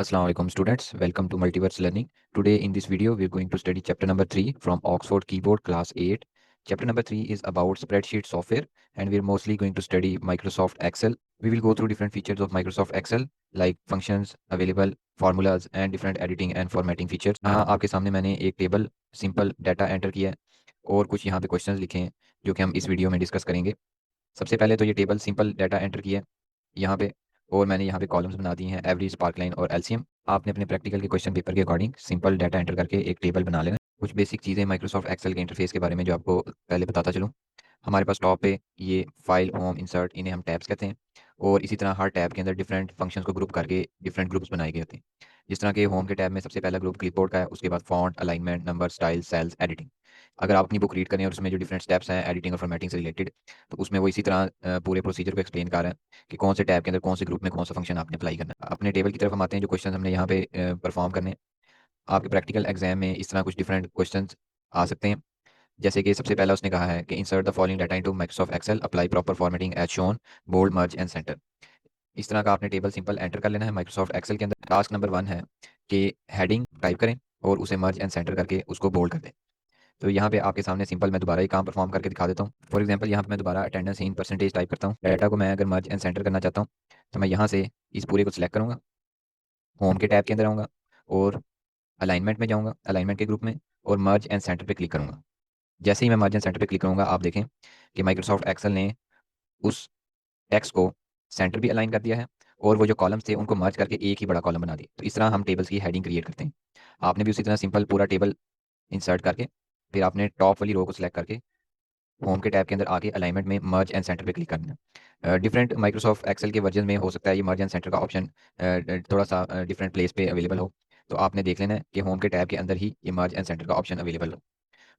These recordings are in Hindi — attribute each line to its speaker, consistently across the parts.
Speaker 1: Assalamu alaikum students, welcome to Multiverse Learning. Today in this video we are going to study chapter number 3 from Oxford Keyboard class 8. Chapter number 3 is about spreadsheet software and we are mostly going to study Microsoft Excel. We will go through different features of Microsoft Excel like functions, available formulas and different editing and formatting features. यहाँ आपके सामने मैंने एक टेबल सिंपल डाटा एंटर किया है और कुछ यहाँ पे क्वेश्चंस लिखे हैं जो कि हम इस वीडियो में डिस्कस करेंगे। सबसे पहले तो ये टेबल सिंपल डाटा एंटर किया है यहाँ पे और मैंने यहाँ पे कॉलम्स बना दी हैं एवरेज, स्पार्कलाइन और एलसीएम। आपने अपने प्रैक्टिकल के क्वेश्चन पेपर के अकॉर्डिंग सिंपल डाटा एंटर करके एक टेबल बना लेना। कुछ बेसिक चीज़ें माइक्रोसॉफ्ट एक्सेल के इंटरफेस के बारे में जो आपको पहले बताता चलूँ। हमारे पास टॉप पे ये फाइल, होम, इंसर्ट, इन्हें हम टैब्स कहते हैं और इसी तरह हर टैब के अंदर डिफरेंट फंक्शंस को ग्रुप करके डिफरेंट ग्रुप्स बनाए गए होते हैं। जिस तरह के होम के टैब में सबसे पहला ग्रुप क्लिपबोर्ड का है, उसके बाद font, alignment, number, style, cells, editing. अगर आप अपनी बुक रीड करें और उसमें जो डिफरेंट स्टेप्स हैं एडिटिंग और फॉर्मेटिंग से रिलेटेड, तो उसमें वो इसी तरह पूरे प्रोसीजर को एक्सप्लेन कर रहा है कि कौन से टैब के अंदर कौन से ग्रुप में कौन सा फंक्शन आपने अप्लाई करना है। अपने टेबल की तरफ हम आते हैं। जो क्वेश्चन हमने यहाँ पे परफॉर्म करने हैं, आपके प्रैक्टिकल एग्जाम में इस तरह कुछ डिफरेंट क्वेश्चन आ सकते हैं। जैसे कि सबसे पहला उसने कहा है कि insert the following data into Microsoft Excel, apply proper formatting as shown, bold, merge and center. इस तरह का आपने टेबल सिंपल एंटर कर लेना है माइक्रोसॉफ्ट एक्सेल के अंदर। टास्क नंबर 1 है कि हेडिंग टाइप करें और उसे मर्ज एंड सेंटर करके उसको बोल्ड कर दें। तो यहाँ पे आपके सामने सिंपल मैं दोबारा ये काम परफॉर्म करके दिखा देता हूँ। फॉर एग्जांपल यहाँ पे मैं दोबारा अटेंडेंस इन परसेंटेज टाइप करता हूँ। डाटा को मैं अगर मर्ज एंड सेंटर करना चाहता हूँ तो मैं यहाँ से इस पूरे को सिलेक्ट करूँगा, होम के टैब के अंदर आऊँगा और अलाइनमेंट में जाऊँगा, अलाइनमेंट के ग्रुप में, और मर्ज एंड सेंटर पे क्लिक करूँगा। जैसे ही मैं मर्ज एंड सेंटर पे क्लिक करूँगा आप देखें कि माइक्रोसॉफ्ट एक्सेल ने उस टेक्स्ट को सेंटर भी अलाइन कर दिया है और वो जो कॉलम्स थे उनको मर्ज करके एक ही बड़ा कॉलम बना दिया। तो इस तरह हम टेबल्स की हेडिंग क्रिएट करते हैं। आपने भी उसी तरह सिंपल पूरा टेबल इंसर्ट करके फिर आपने टॉप वाली रो को सिलेक्ट करके होम के टैब के अंदर आके अलाइनमेंट में मर्ज एंड सेंटर पे क्लिक करना है। डिफरेंट माइक्रोसॉफ्ट एक्सेल के वर्जन में हो सकता है ये मर्ज एंड सेंटर का ऑप्शन थोड़ा सा डिफरेंट प्लेस पे अवेलेबल हो। तो आपने देख लेना है कि होम के टैब के अंदर ही ये मर्ज एंड सेंटर का ऑप्शन अवेलेबल हो।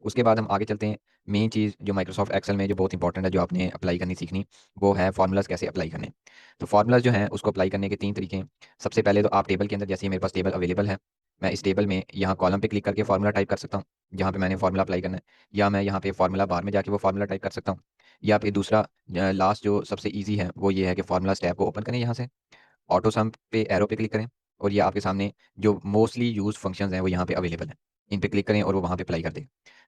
Speaker 1: उसके बाद हम आगे चलते हैं। मेन चीज़ जो माइक्रोसॉफ्ट एक्सेल में जो बहुत इंपॉर्टेंट है, जो आपने अप्लाई करनी सीखनी, वो है फार्मूलाज कैसे अप्लाई करने। तो फार्मूलाज जो हैं उसको अप्लाई करने के 3 तरीके हैं। सबसे पहले तो आप टेबल के अंदर, जैसे ही मेरे पास टेबल अवेलेबल है, मैं इस टेबल में यहाँ कॉलम पे क्लिक करके फार्मूला टाइप कर सकता हूँ जहाँ पे मैंने फार्मूला अप्लाई करना है, या मैं यहाँ पे फार्मूला बार में जाके वो फार्मूला टाइप कर सकता हूँ, या फिर दूसरा लास्ट जो सबसे ईजी है वो ये है कि फार्मूला टैब को ओपन करें, यहाँ से ऑटो सम पे एरो पे क्लिक करें और ये आपके सामने जो मोस्टली यूज फंक्शंस हैं वो यहाँ पे अवेलेबल हैं, इन पे क्लिक करें और वो वहाँ पे अप्लाई कर दें।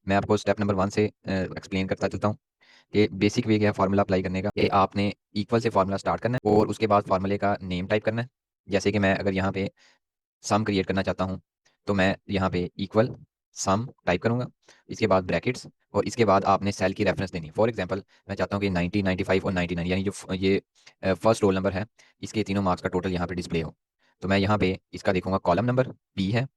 Speaker 1: मैं आपको स्टेप नंबर 1 से एक्सप्लेन करता चलता हूँ कि बेसिक वे क्या है फार्मूला अप्लाई करने का। कि आपने इक्वल से फार्मूला स्टार्ट करना है और उसके बाद फार्मूले का नेम टाइप करना है। जैसे कि मैं अगर यहाँ पे सम क्रिएट करना चाहता हूँ तो मैं यहाँ पे इक्वल सम टाइप करूँगा, इसके बाद ब्रैकेट्स, और इसके बाद आपने सेल की रेफरेंस देनी। फॉर एग्जांपल मैं चाहता हूँ कि 90, 95 और 99 यानी जो ये फर्स्ट रोल नंबर है, इसके तीनों मार्क्स का टोटल यहाँ पे डिस्प्ले हो। तो मैं यहाँ पे इसका देखूंगा कॉलम नंबर पी है,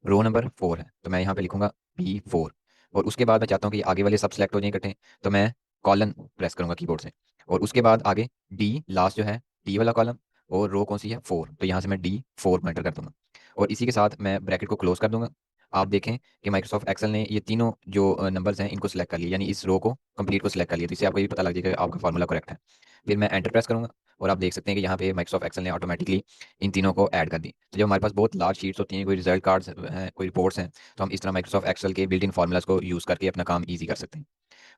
Speaker 1: रो नंबर 4 है, तो मैं यहाँ पे लिखूंगा P4। और उसके बाद मैं चाहता हूँ कि आगे वाले सब सेलेक्ट हो जाए इकट्ठे, तो मैं कॉलन प्रेस करूंगा कीबोर्ड से, और उसके बाद आगे डी लास्ट जो है, डी वाला कॉलम, और रो कौन सी है 4, तो यहाँ से मैं D4 को एंटर कर दूंगा और इसी के साथ मैं ब्रैकेट को क्लोज कर दूंगा। आप देखें कि माइक्रोसॉफ्ट एक्सेल ने ये तीनों जो नंबर्स हैं इनको सिलेक्ट कर लिया, यानी इस रो को कंप्लीट को सिलेक्ट कर लिया, तो इससे आपको ये पता लग जाएगा कि आपका फार्मूला करेक्ट है। फिर मैं एंटर प्रेस करूंगा और आप देख सकते हैं कि यहाँ पे माइक्रोसॉफ्ट एक्सेल ने ऑटोमेटिकली इन तीनों को ऐड कर दी। तो जब हमारे पास बहुत लार्ज शीट्स होती हैं, कोई रिजल्ट कार्ड्स हैं, कोई रिपोर्ट्स हैं, तो हम इस तरह माइक्रोसॉफ्ट एक्सेल के बिल्ट इन फार्मूलाज को यूज़ करके अपना काम ईजी कर सकते हैं।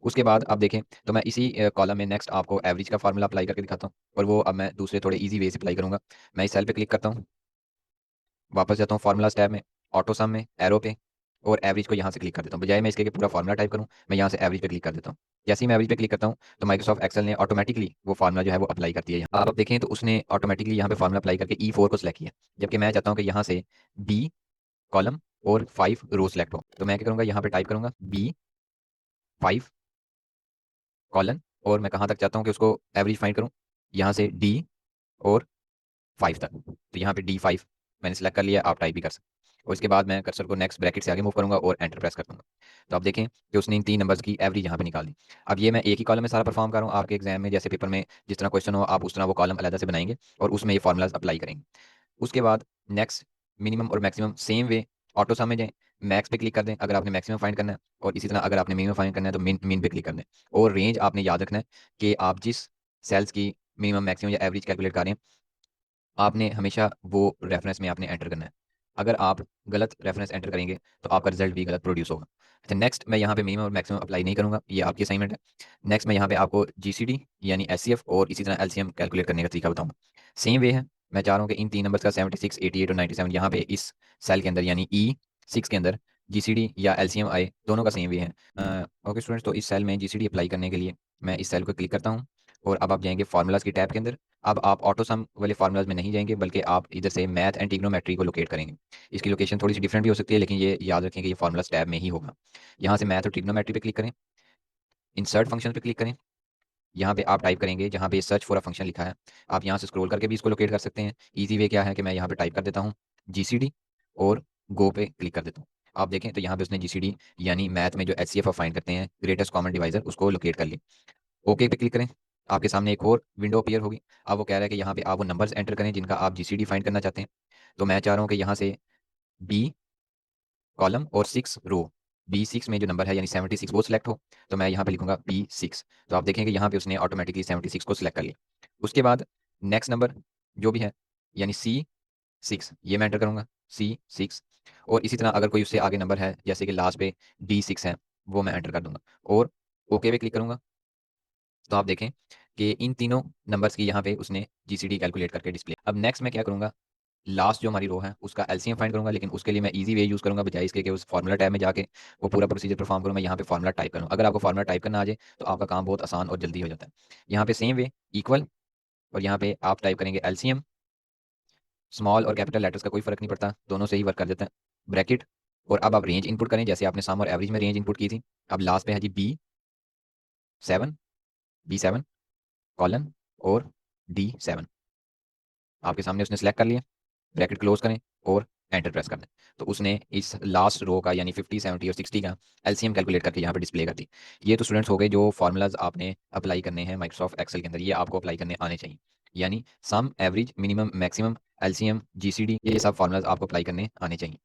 Speaker 1: उसके बाद आप देखें तो मैं इसी कॉलम में नेक्स्ट आपको एवरेज का फार्मूला अप्लाई करके दिखाता हूँ, और वो अब मैं दूसरे थोड़े ईजी वे से अप्लाई करूँगा। मैं इस सेल पे क्लिक करता हूँ, वापस जाता हूँ फार्मूलाज टैब में, ऑटो सम में एरो पे, और एवरेज को यहाँ से क्लिक कर देता हूँ। बजाय मैं इसके कि पूरा फार्मूला टाइप करूँ, मैं यहाँ से एवरेज पे क्लिक कर देता हूँ। जैसे ही मैं एवरेज पे क्लिक करता हूँ तो माइक्रोसॉफ्ट एक्सेल ने ऑटोमेटिकली वो फार्मूला जो है वो अप्लाई करती है। आप देखें तो उसने ऑटोमेटिकली यहाँ पे फार्मूला अप्लाई करके E4 को सिलेक्ट किया, जबकि मैं चाहता हूँ कि यहाँ से बी कॉलम और 5 रो सेलेक्ट हो। तो मैं क्या करूँगा, यहाँ पे टाइप करूँगा B5 कॉलन, और मैं कहाँ तक चाहता हूँ कि उसको एवरेज फाइंड करूँ, यहाँ से D और 5 तक। तो यहाँ पे D5 मैंने सेलेक्ट कर लिया, आप टाइप भी कर सकते हैं। और इसके बाद मैं कर्सर को नेक्स्ट ब्रैकेट से आगे मूव करूंगा और एंटर प्रेस कर दूंगा। तो आप देखें कि उसने इन 3 नंबर्स की एवरेज यहाँ पे निकाल दी। अब ये मैं एक ही कॉलम में सारा परफॉर्म कर रहा हूँ। आपके एग्जाम में जैसे पेपर में जिस तरह क्वेश्चन हो, आप उस तरह वो कॉलम अलग से बनाएंगे और उसमें ये फॉर्मूलाज अप्लाई करेंगे। उसके बाद नेक्स्ट, मिनिमम और मैक्सिमम सेम वे, ऑटो सम में जाएं, मैक्स पे क्लिक कर दें अगर आपने मैक्सिमम फाइंड करना है, और इसी तरह अगर आपने मिनिमम फाइंड करना है तो मिन मिन पे क्लिक कर दें। और रेंज आपने याद रखना है कि आप जिस सेल्स की मिनिमम, मैक्सिमम या एवरेज कैलकुलेट कर रहे हैं, आपने हमेशा वो रेफरेंस में आपने एंटर करना है। अगर आप गलत रेफरेंस एंटर करेंगे तो आपका रिजल्ट भी गलत प्रोड्यूस होगा। अच्छा, नेक्स्ट मैं यहाँ पे मिनिमम और मैक्सिमम अप्लाई नहीं करूँगा, ये आपकी असाइनमेंट है। नेक्स्ट मैं यहाँ पे आपको GCD यानी SCF और इसी तरह LCM कैलकुलेट करने का तरीका बताऊँगा। सेम वे है, मैं चाह रहा हूँ कि इन तीन नंबर्स का 76, 88 और 97 यहाँ पे इस सेल के अंदर यानी E6 के अंदर जीसीडी या एलसीएम आए, दोनों का सेम वे है। ओके स्टूडेंट्स, तो इस सेल में जीसीडी अप्लाई करने के लिए मैं इस सेल को क्लिक करता हूँ और अब आप जाएंगे फार्मूलाज की टैब के अंदर। अब आप ऑटो सम वाले फार्मूलाज में नहीं जाएंगे, बल्कि आप इधर से मैथ एंड ट्रिग्नोमेट्री को लोकेट करेंगे। इसकी लोकेशन थोड़ी सी डिफरेंट भी हो सकती है, लेकिन ये याद रखें कि ये फार्मूलाज टैब में ही होगा। यहाँ से मैथ और ट्रिग्नोमेट्री पे क्लिक करें, इंसर्ट फंक्शन पे क्लिक करें। यहाँ पे आप टाइप करेंगे जहाँ पे सर्च फॉर अ फंक्शन लिखा है, आप यहाँ से स्क्रॉल करके भी इसको लोकेट कर सकते हैं। इजी वे क्या है कि मैं यहाँ पे टाइप कर देता हूँ जीसीडी और गो पे क्लिक कर देता हूँ। आप देखें तो यहाँ पे उसने जीसीडी यानी मैथ में जो एचसीएफ फाइंड करते हैं, ग्रेटेस्ट कॉमन डिवाइजर, उसको लोकेट कर लिया। ओके पे क्लिक करें, आपके सामने एक और विंडो अपीयर होगी। अब वो कह रहा है कि यहाँ पे आप वो नंबर्स एंटर करें जिनका आप जीसीडी फाइंड करना चाहते हैं। तो मैं चाह रहा हूँ कि यहाँ से बी कॉलम और 6 रो, B6 में जो नंबर है यानी 76 वो सिलेक्ट हो, तो मैं यहाँ पे लिखूंगा B6। तो आप देखेंगे यहाँ पे उसने ऑटोमेटिकली 76 को सिलेक्ट कर लिया। उसके बाद नेक्स्ट नंबर जो भी है यानी C6 ये मैं एंटर करूंगा, C6। और इसी तरह अगर कोई उससे आगे नंबर है जैसे कि लास्ट पे D6 है, वो मैं एंटर कर दूंगा और ओके पे क्लिक करूंगा। तो आप देखें कि इन तीनों नंबर्स की यहाँ पे उसने जीसीडी कैलकुलेट करके डिस्प्ले। अब नेक्स्ट मैं क्या करूंगा, लास्ट जो हमारी रो है उसका एलसीएम फाइंड करूंगा, लेकिन उसके लिए मैं इजी वे यूज़ करूंगा, बजाय इसके कि उस फार्मूला टैब में जाके वो पूरा प्रोसीजर परफॉर्म करूँ। मैं यहाँ पे फार्मूला टाइप करूँ, अगर आपको फार्मूला टाइप करना आ जाए तो आपका काम बहुत आसान और जल्दी हो जाता है। यहाँ पे सेम वे इक्वल, और यहाँ पे आप टाइप करेंगे एलसीएम। स्मॉल और कैपिटल लेटर्स का कोई फर्क नहीं पड़ता, दोनों से ही वर्क कर देता है, ब्रैकेट। और अब आप रेंज इनपुट करें जैसे आपने सम और एवरेज में रेंज इनपुट की थी। अब लास्ट पे है जी B7 कॉलन और D7, आपके सामने उसने सेलेक्ट कर लिया। ब्रैकेट क्लोज करें और एंटर प्रेस कर दें, तो उसने इस लास्ट रो का यानी 50, 70 और 60 का एलसीएम कैलकुलेट करके यहाँ पे डिस्प्ले कर दी। ये तो स्टूडेंट्स हो गए जो फार्मूलाज आपने अप्लाई करने हैं माइक्रोसॉफ्ट एक्सेल के अंदर, ये आपको अप्लाई करने आने चाहिए। यानी sum, average, minimum, maximum, LCM, GCD, ये सब फार्मूलाज आपको अप्लाई करने आने चाहिए।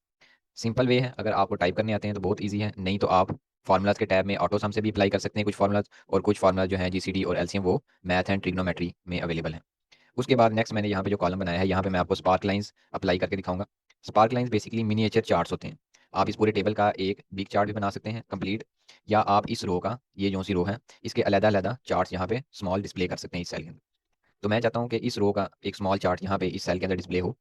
Speaker 1: सिंपल वे है, अगर आपको टाइप करने आते हैं तो बहुत ईजी है, नहीं तो आप फार्मूलाज के टैब में ऑटो सम से भी अप्लाई कर सकते हैं कुछ फार्मूलाज, और कुछ फार्मूलाज जो है जीसीडी और एलसीएम वो मैथ एंड ट्रिग्नोमेट्री में अवेलेबल है। उसके बाद नेक्स्ट मैंने यहाँ पे जो कॉलम बनाया है, यहाँ पे मैं आपको स्पार्क लाइंस अप्लाई करके दिखाऊंगा। Spark lines basically miniature charts होते हैं। आप इस पूरे टेबल का एक बिग चार्ट भी बना सकते हैं कंप्लीट, या आप इस रो का, ये जो सी रो है इसके अलग अलग चार्ट्स यहाँ पे स्मॉल डिस्प्ले कर सकते हैं इस सेल के अंदर। तो मैं चाहता हूँ कि इस रो का एक स्मॉल चार्ट यहाँ पे इस सेल के अंदर डिस्प्ले हो।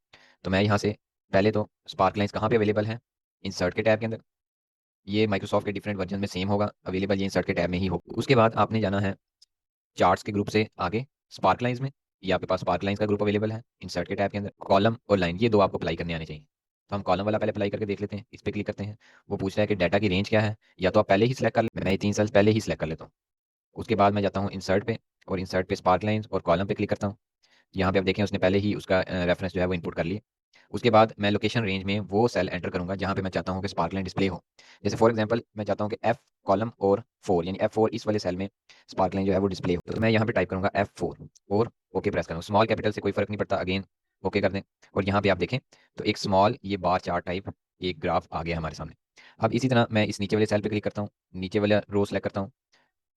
Speaker 1: तो मैं यहाँ से पहले तो स्पार्क लाइंस कहाँ पे अवेलेबल है, इंसर्ट के टैब के अंदर। ये माइक्रोसॉफ्ट के डिफरेंट वर्जन में सेम होगा अवेलेबल, ये इंसर्ट के टैब में ही होगा। उसके बाद आपने जाना है चार्ट्स के ग्रुप से आगे स्पार्क लाइंस में, ये आपके पास स्पार्क लाइंस का ग्रुप अवेलेबल है इंसर्ट के टैब के अंदर। कॉलम और लाइन ये दो आपको अप्लाई करने आने चाहिए। तो हम कॉलम वाला पहले अप्लाई करके देख लेते हैं, इस पर क्लिक करते हैं। वो पूछ रहा है कि डाटा की रेंज क्या है, या तो आप पहले ही सिलेक्ट कर ले, मैं ये 3 सेल्स पहले ही सिलेक्ट कर लेता हूँ। उसके बाद मैं जाता हूँ इंसर्ट पे, और इंसर्ट पे स्पार्क लाइंस और कॉलम पे क्लिक करता हूँ। यहाँ पे आप देखें उसने पहले ही उसका रेफरेंस जो है वो इनपुट कर लिया। उसके बाद मैं लोकेशन रेंज में वो सेल एंटर करूंगा जहाँ पे मैं चाहता हूँ कि स्पार्क लाइन डिस्प्ले हो। जैसे फॉर एग्जांपल मैं चाहता हूँ कि F कॉलम और 4 यानी F4 इस वाले सेल में स्पार्क लाइन जो है वो डिस्प्ले हो, तो मैं यहाँ पे टाइप करूंगा F4 और ओके प्रेस करूँगा। स्मॉल कैपिटल से कोई फर्क नहीं पड़ता, अगेन ओके कर दें। और यहाँ पे आप देखें तो एक स्मॉल ये बार चार्ट टाइप एक ग्राफ आ गया हमारे सामने। अब इसी तरह मैं इस नीचे वाले सेल पे क्लिक करता हूँ, नीचे वाला रो सेलेक्ट करता हूँ,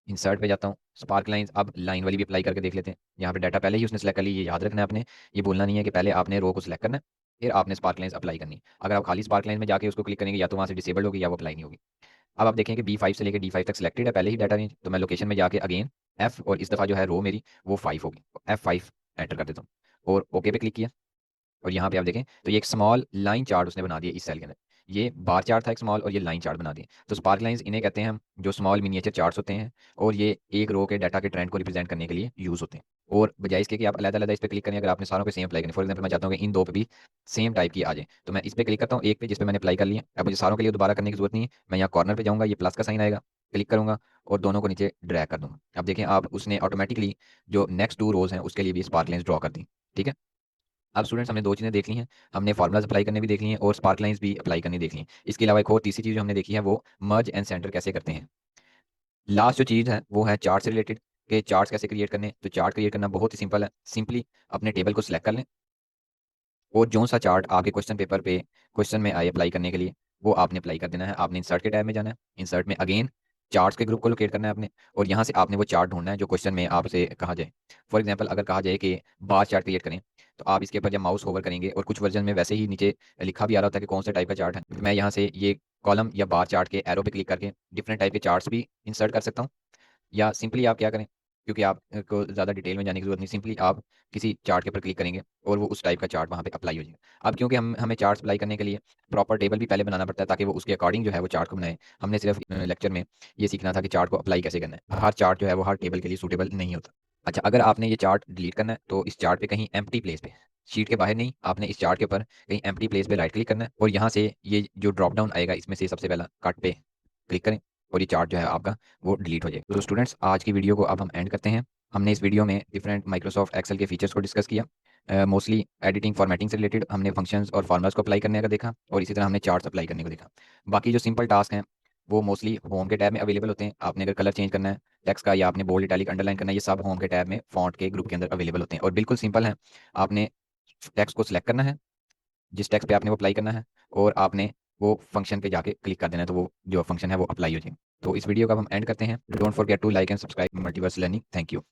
Speaker 1: इंसर्ट पे जाता हूँ, स्पार्क लाइंस। अब लाइन वाली भी अप्लाई करके देख लेते हैं। यहाँ पे डाटा पहले ही उसने सेलेक्ट कर ली, ये याद रखना है आपने, ये बोलना नहीं है कि पहले आपने रो को सिलेक्ट करना है फिर आपने स्पार्क लाइंस अप्लाई करनी। अगर आप खाली स्पार्क लाइन में जाके उसको क्लिक करेंगे या तो वहाँ से डिसेबल होगी या वो अप्लाई नहीं होगी। अब आप देखें कि B5 से लेकर D5 तक सिलेक्टेड है पहले ही डाटा रेंज, तो मैं लोकेशन में जाके अगेन F, और इस दफ़ा जो है रो मेरी वो 5 होगी, F5 एंटर कर देता हूँ और ओके पे क्लिक किया। और यहाँ पे आप देखें तो ये एक स्मॉल लाइन चार्ट उसने बना दिया इस सेल के अंदर। ये बार चार्ट था एक स्मॉल, और ये लाइन चार्ट बना दिए। तो स्पार्क लाइंस इन्हें कहते हैं हम, जो स्मॉल मिनिएचर चार्ट्स होते हैं, और ये एक रो के डाटा के ट्रेंड को रिप्रेजेंट करने के लिए यूज होते हैं। और बजाय इसके कि आप अलग अलग इस पर क्लिक करें, अगर आपने सारों पे सेम अप्लाई करनी, फॉर एग्जाम्पल मैं चाहता हूँ कि इन दो पे भी सेम टाइप की आ जाए, तो मैं इस पे क्लिक करता हूँ एक पे जिस पे मैंने अप्लाई कर लिया। अब मुझे सारों के लिए दोबारा करने की जरूरत नहीं है, मैं यहाँ कॉर्नर पे जाऊँगा, ये प्लस का साइन आएगा, क्लिक करूंगा और दोनों को नीचे ड्रैग कर दूंगा। अब देखें आप उसने ऑटोमेटिकली जो नेक्स्ट 2 रोज हैं उसके लिए भी स्पार्क लाइंस ड्रॉ कर दी। ठीक है, अब स्टूडेंट्स हमने 2 चीज़ें देख ली हैं, हमने फार्मूलाज अप्लाई करने भी देख लिए हैं और स्पार्क लाइंस भी अप्लाई करनी देख ली हैं। इसके अलावा एक और तीसरी चीज़ जो हमने देखी है वो मर्ज एंड सेंटर कैसे करते हैं। लास्ट जो चीज़ है वो है चार्ट से रिलेटेड, कि चार्ट्स कैसे क्रिएट करने। तो चार्ट क्रिएट करना बहुत ही सिंपल है, सिंपली अपने टेबल को सिलेक्ट कर लें और जो सा चार्ट आपके क्वेश्चन पेपर पे क्वेश्चन में आए अप्लाई करने के लिए वो आपने अप्लाई कर देना है। आपने इंसर्ट के टैब में जाना है, इंसर्ट में अगेन चार्ट्स के ग्रुप को लोकेट करना है आपने, और यहाँ से आपने वो चार्ट ढूंढना है जो क्वेश्चन में आपसे कहा जाए। फॉर एग्जांपल अगर कहा जाए कि बार चार्ट क्रिएट करें, तो आप इसके ऊपर जब माउस होवर करेंगे, और कुछ वर्जन में वैसे ही नीचे लिखा भी आ रहा होता है कि कौन से टाइप का चार्ट है, मैं यहाँ से ये कॉलम या बार चार्ट के एरो पे क्लिक करके डिफरेंट टाइप के चार्ट्स भी इंसर्ट कर सकता हूँ। या सिंपली आप क्या करें, क्योंकि आप को ज़्यादा डिटेल में जाने की जरूरत नहीं, सिंपली आप किसी चार्ट के ऊपर क्लिक करेंगे और वो उस टाइप का चार्ट वहाँ पे अप्लाई हो जाएगा। अब क्योंकि हमें चार्ट्स अप्लाई करने के लिए प्रॉपर टेबल भी पहले बनाना पड़ता है ताकि वो उसके अकॉर्डिंग जो है वो चार्ट को बनाए। हमने सिर्फ लेक्चर में ये सीखना था कि चार्ट को अप्लाई कैसे करना है। हर चार्ट जो है वो हर टेबल के लिए सूटेबल नहीं होता। अच्छा, अगर आपने ये चार्ट डिलीट करना है तो इस चार्ट पे कहीं एम्प्टी प्लेस पे, शीट के बाहर नहीं, आपने इस चार्ट के ऊपर कहीं एम्प्टी प्लेस पे राइट क्लिक करना है और यहाँ से ये जो ड्रॉप डाउन आएगा इसमें से सबसे पहला कट पे क्लिक करें और ये चार्ट जो है आपका वो डिलीट हो जाएगा। तो स्टूडेंट्स, आज की वीडियो को अब हम एंड करते हैं। हमने इस वीडियो में डिफरेंट माइक्रोसॉफ्ट एक्सेल के फीचर्स को डिस्कस किया। मोस्टली एडिटिंग फॉर्मेटिंग से रिलेटेड हमने फंक्शंस और फॉर्मुलास को अप्लाई करने का देखा और इसी तरह हमने चार्ट्स अप्लाई करने को देखा। बाकी जो सिंपल टास्क हैं वो मोस्टली होम के टैब में अवेलेबल होते हैं। आपने अगर कलर चेंज करना है टेक्स्ट का या आपने बोल्ड इटैलिक अंडरलाइन करना है, ये सब होम के टैब में फॉन्ट के ग्रुप के अंदर अवेलेबल होते हैं और बिल्कुल सिंपल है। आपने टेक्स्ट को सिलेक्ट करना है, जिस टेक्स्ट पे आपने वो अप्लाई करना है, और आपने वो फंक्शन पे जाके क्लिक कर देना है, तो वो जो फंक्शन है वो अप्लाई हो जाएगा। तो इस वीडियो का हम एंड करते हैं। Don't forget to like and subscribe Multiverse Learning. Thank you.